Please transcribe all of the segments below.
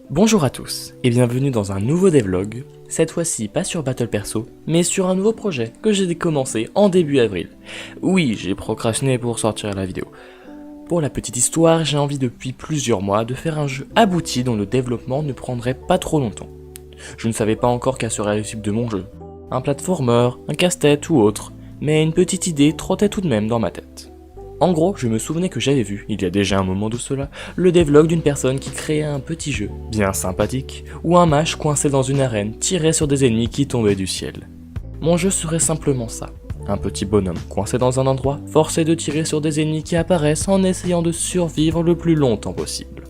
Bonjour à tous et bienvenue dans un nouveau devlog, cette fois-ci pas sur Battle Perso, mais sur un nouveau projet que j'ai commencé en début avril. Oui, j'ai procrastiné pour sortir la vidéo. Pour la petite histoire, j'ai envie depuis plusieurs mois de faire un jeu abouti dont le développement ne prendrait pas trop longtemps. Je ne savais pas encore quel serait le type de mon jeu, un platformer, un casse-tête ou autre, mais une petite idée trottait tout de même dans ma tête. En gros, je me souvenais que j'avais vu, il y a déjà un moment de cela, le devlog d'une personne qui créait un petit jeu, bien sympathique, où un mage coincé dans une arène tirait sur des ennemis qui tombaient du ciel. Mon jeu serait simplement ça. Un petit bonhomme coincé dans un endroit, forcé de tirer sur des ennemis qui apparaissent en essayant de survivre le plus longtemps possible.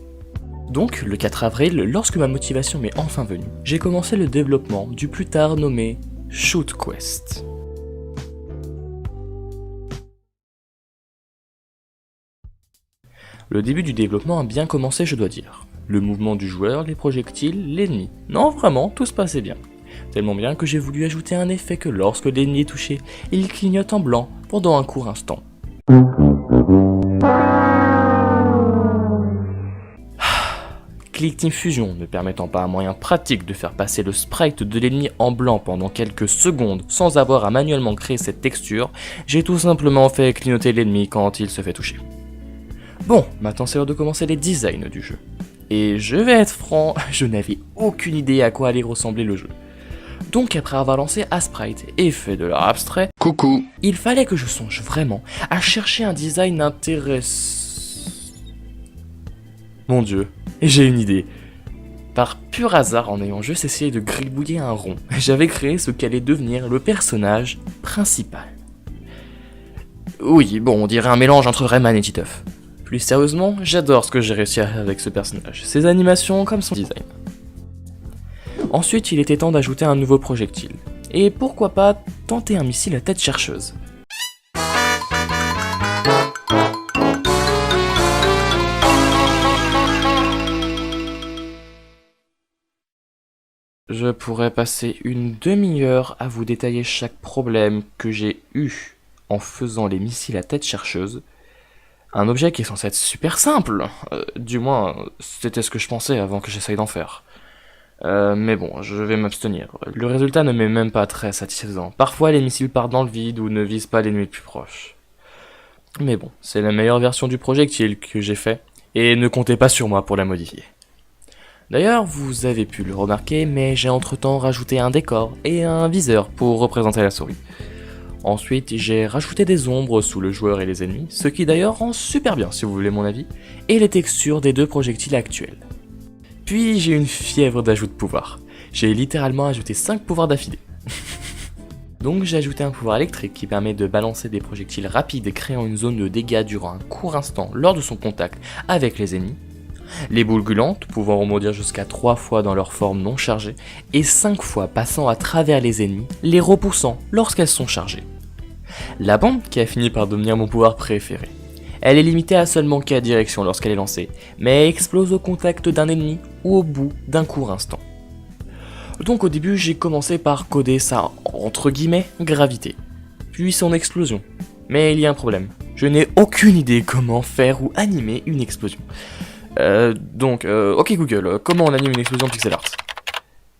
Donc, le 4 avril, lorsque ma motivation m'est enfin venue, j'ai commencé le développement du plus tard nommé Shoot Quest. Le début du développement a bien commencé, je dois dire. Le mouvement du joueur, les projectiles, l'ennemi. Non, vraiment, tout se passait bien. Tellement bien que j'ai voulu ajouter un effet que lorsque l'ennemi est touché, il clignote en blanc pendant un court instant. Click Team Fusion ne permettant pas un moyen pratique de faire passer le sprite de l'ennemi en blanc pendant quelques secondes sans avoir à manuellement créer cette texture, j'ai tout simplement fait clignoter l'ennemi quand il se fait toucher. Bon, maintenant c'est l'heure de commencer les designs du jeu. Et je vais être franc, je n'avais aucune idée à quoi allait ressembler le jeu. Donc après avoir lancé Asprite et fait de l'art abstrait, Coucou. il fallait que je songe vraiment à chercher un design intéressant. Mon dieu, et j'ai une idée. Par pur hasard, en ayant juste essayé de gribouiller un rond, j'avais créé ce qu'allait devenir le personnage principal. Oui, bon, on dirait un mélange entre Rayman et Titeuf. Plus sérieusement, j'adore ce que j'ai réussi à faire avec ce personnage, ses animations comme son design. Ensuite, il était temps d'ajouter un nouveau projectile. Et pourquoi pas tenter un missile à tête chercheuse. Je pourrais passer une demi-heure à vous détailler chaque problème que j'ai eu en faisant les missiles à tête chercheuse. Un objet qui est censé être super simple, du moins c'était ce que je pensais avant que j'essaye d'en faire. Mais bon, je vais m'abstenir. Le résultat ne m'est même pas très satisfaisant. Parfois les missiles partent dans le vide ou ne visent pas l'ennemi le plus proche. Mais bon, c'est la meilleure version du projectile que j'ai fait, et ne comptez pas sur moi pour la modifier. D'ailleurs, vous avez pu le remarquer, mais j'ai entre-temps rajouté un décor et un viseur pour représenter la souris. Ensuite, j'ai rajouté des ombres sous le joueur et les ennemis, ce qui d'ailleurs rend super bien si vous voulez mon avis, et les textures des deux projectiles actuels. Puis j'ai une fièvre d'ajout de pouvoir. J'ai littéralement ajouté 5 pouvoirs d'affilée. Donc j'ai ajouté un pouvoir électrique qui permet de balancer des projectiles rapides créant une zone de dégâts durant un court instant lors de son contact avec les ennemis. Les boules gluantes pouvant rebondir jusqu'à 3 fois dans leur forme non chargée et 5 fois passant à travers les ennemis, les repoussant lorsqu'elles sont chargées. La bombe qui a fini par devenir mon pouvoir préféré. Elle est limitée à seulement 4 directions lorsqu'elle est lancée, mais explose au contact d'un ennemi ou au bout d'un court instant. Donc au début j'ai commencé par coder sa entre guillemets gravité, puis son explosion. Mais il y a un problème, je n'ai aucune idée comment faire ou animer une explosion. Ok Google, comment on anime une explosion pixel art?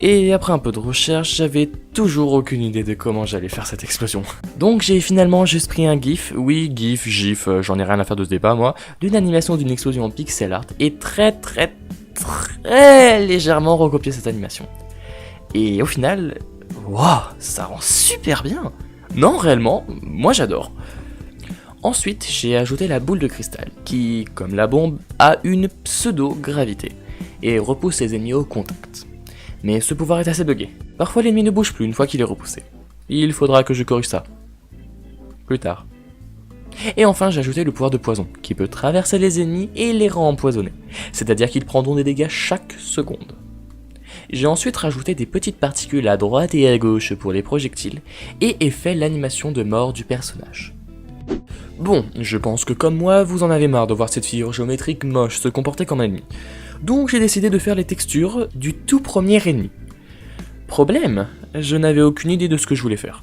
Et après un peu de recherche, j'avais toujours aucune idée de comment j'allais faire cette explosion. Donc j'ai finalement juste pris un GIF, oui GIF, j'en ai rien à faire de ce débat moi, d'une animation d'une explosion en pixel art et très légèrement recopié cette animation. Et au final, waouh, ça rend super bien. Non réellement, moi j'adore. Ensuite, j'ai ajouté la boule de cristal, qui, comme la bombe, a une pseudo-gravité, et repousse les ennemis au contact. Mais ce pouvoir est assez buggé. Parfois l'ennemi ne bouge plus une fois qu'il est repoussé. Il faudra que je corrige ça. Plus tard. Et enfin, j'ai ajouté le pouvoir de poison, qui peut traverser les ennemis et les rend empoisonnés, c'est-à-dire qu'ils prendront des dégâts chaque seconde. J'ai ensuite rajouté des petites particules à droite et à gauche pour les projectiles, et ai fait l'animation de mort du personnage. Bon, je pense que comme moi, vous en avez marre de voir cette figure géométrique moche se comporter comme un ennemi. Donc j'ai décidé de faire les textures du tout premier ennemi. Problème, je n'avais aucune idée de ce que je voulais faire.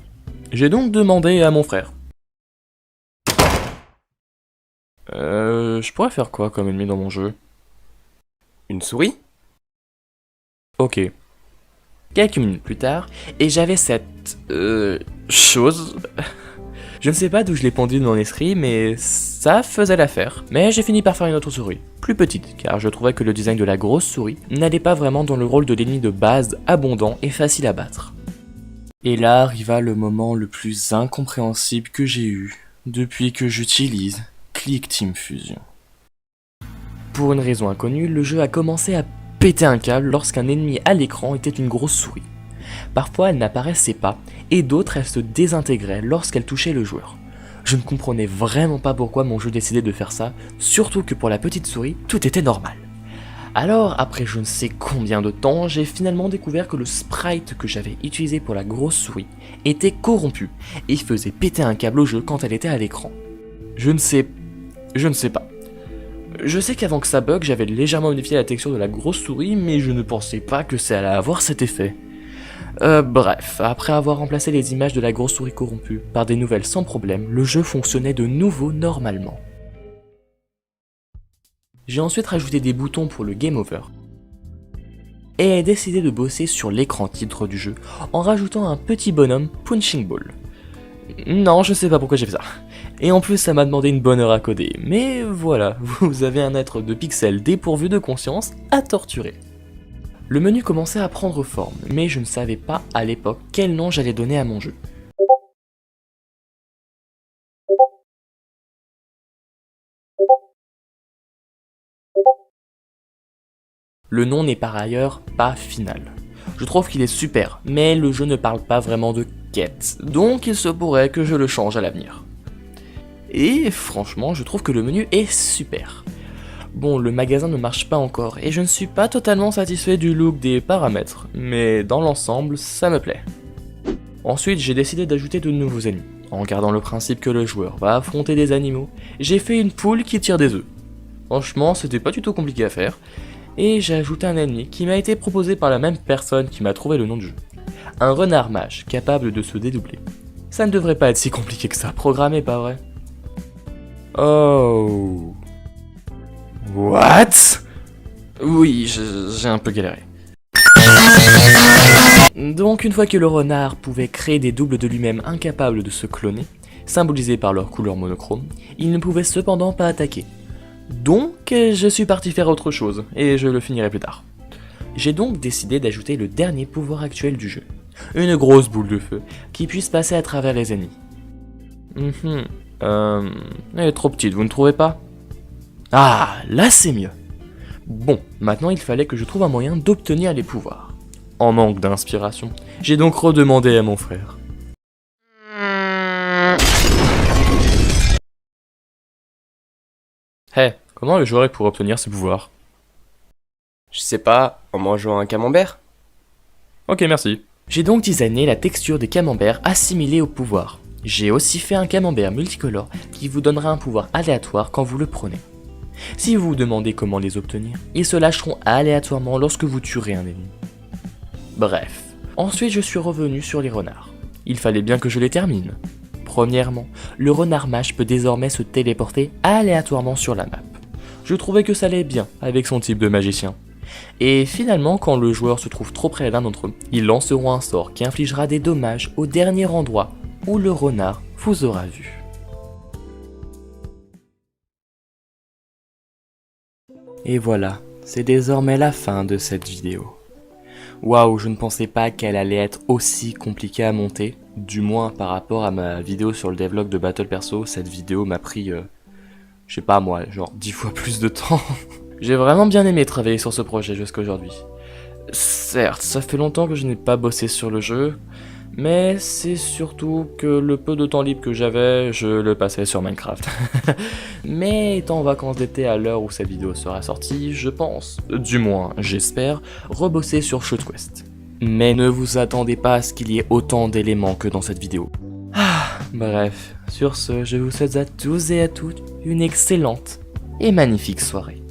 J'ai donc demandé à mon frère. Je pourrais faire quoi comme ennemi dans mon jeu? Une souris? Ok. Quelques minutes plus tard, et j'avais cette... chose... Je ne sais pas d'où je l'ai pendu dans mon esprit, mais ça faisait l'affaire. Mais j'ai fini par faire une autre souris, plus petite, car je trouvais que le design de la grosse souris n'allait pas vraiment dans le rôle de l'ennemi de base, abondant et facile à battre. Et là arriva le moment le plus incompréhensible que j'ai eu depuis que j'utilise Click Team Fusion. Pour une raison inconnue, le jeu a commencé à péter un câble lorsqu'un ennemi à l'écran était une grosse souris. Parfois elle n'apparaissait pas, et d'autres elle se désintégrait lorsqu'elle touchait le joueur. Je ne comprenais vraiment pas pourquoi mon jeu décidait de faire ça, surtout que pour la petite souris, tout était normal. Alors, après je ne sais combien de temps, j'ai finalement découvert que le sprite que j'avais utilisé pour la grosse souris était corrompu, et faisait péter un câble au jeu quand elle était à l'écran. Je ne sais pas. Je sais qu'avant que ça bug, j'avais légèrement modifié la texture de la grosse souris, mais je ne pensais pas que ça allait avoir cet effet. Bref, après avoir remplacé les images de la grosse souris corrompue par des nouvelles sans problème, le jeu fonctionnait de nouveau normalement. J'ai ensuite rajouté des boutons pour le Game Over, et ai décidé de bosser sur l'écran titre du jeu en rajoutant un petit bonhomme Punching Ball. Non, je sais pas pourquoi j'ai fait ça. Et en plus ça m'a demandé une bonne heure à coder, mais voilà, vous avez un être de pixels dépourvu de conscience à torturer. Le menu commençait à prendre forme, mais je ne savais pas à l'époque quel nom j'allais donner à mon jeu. Le nom n'est par ailleurs pas final. Je trouve qu'il est super, mais le jeu ne parle pas vraiment de quête, donc il se pourrait que je le change à l'avenir. Et franchement, je trouve que le menu est super. Bon, le magasin ne marche pas encore, et je ne suis pas totalement satisfait du look des paramètres, mais dans l'ensemble, ça me plaît. Ensuite, j'ai décidé d'ajouter de nouveaux ennemis. En gardant le principe que le joueur va affronter des animaux, j'ai fait une poule qui tire des œufs. Franchement, c'était pas du tout compliqué à faire, et j'ai ajouté un ennemi qui m'a été proposé par la même personne qui m'a trouvé le nom du jeu. Un renard mage capable de se dédoubler. Ça ne devrait pas être si compliqué que ça, programmé, pas vrai? Oh... What? Oui, j'ai un peu galéré. Donc une fois que le renard pouvait créer des doubles de lui-même incapables de se cloner, symbolisés par leur couleur monochrome, il ne pouvait cependant pas attaquer. Donc je suis parti faire autre chose, et je le finirai plus tard. J'ai donc décidé d'ajouter le dernier pouvoir actuel du jeu. Une grosse boule de feu, qui puisse passer à travers les ennemis. Elle est trop petite, vous ne trouvez pas? Ah, là c'est mieux. Bon, maintenant il fallait que je trouve un moyen d'obtenir les pouvoirs. En manque d'inspiration, j'ai donc redemandé à mon frère. Hey, comment le joueur pour obtenir ses pouvoirs? Je sais pas, en mangeant un camembert? Ok, merci. J'ai donc designé la texture des camemberts assimilés au pouvoir. J'ai aussi fait un camembert multicolore qui vous donnera un pouvoir aléatoire quand vous le prenez. Si vous vous demandez comment les obtenir, ils se lâcheront aléatoirement lorsque vous tuerez un ennemi. Bref, ensuite je suis revenu sur les renards. Il fallait bien que je les termine. Premièrement, le renard mage peut désormais se téléporter aléatoirement sur la map. Je trouvais que ça allait bien avec son type de magicien. Et finalement, quand le joueur se trouve trop près l'un d'entre eux, ils lanceront un sort qui infligera des dommages au dernier endroit où le renard vous aura vu. Et voilà, c'est désormais la fin de cette vidéo. Waouh, je ne pensais pas qu'elle allait être aussi compliquée à monter. Du moins par rapport à ma vidéo sur le devlog de Battle Perso, cette vidéo m'a pris, je sais pas moi, genre 10 fois plus de temps. J'ai vraiment bien aimé travailler sur ce projet jusqu'à aujourd'hui. Certes, ça fait longtemps que je n'ai pas bossé sur le jeu, mais c'est surtout que le peu de temps libre que j'avais, je le passais sur Minecraft. Mais étant en vacances d'été à l'heure où cette vidéo sera sortie, je pense, du moins j'espère, rebosser sur Shoot Quest. Mais ne vous attendez pas à ce qu'il y ait autant d'éléments que dans cette vidéo. Bref, sur ce, je vous souhaite à tous et à toutes une excellente et magnifique soirée.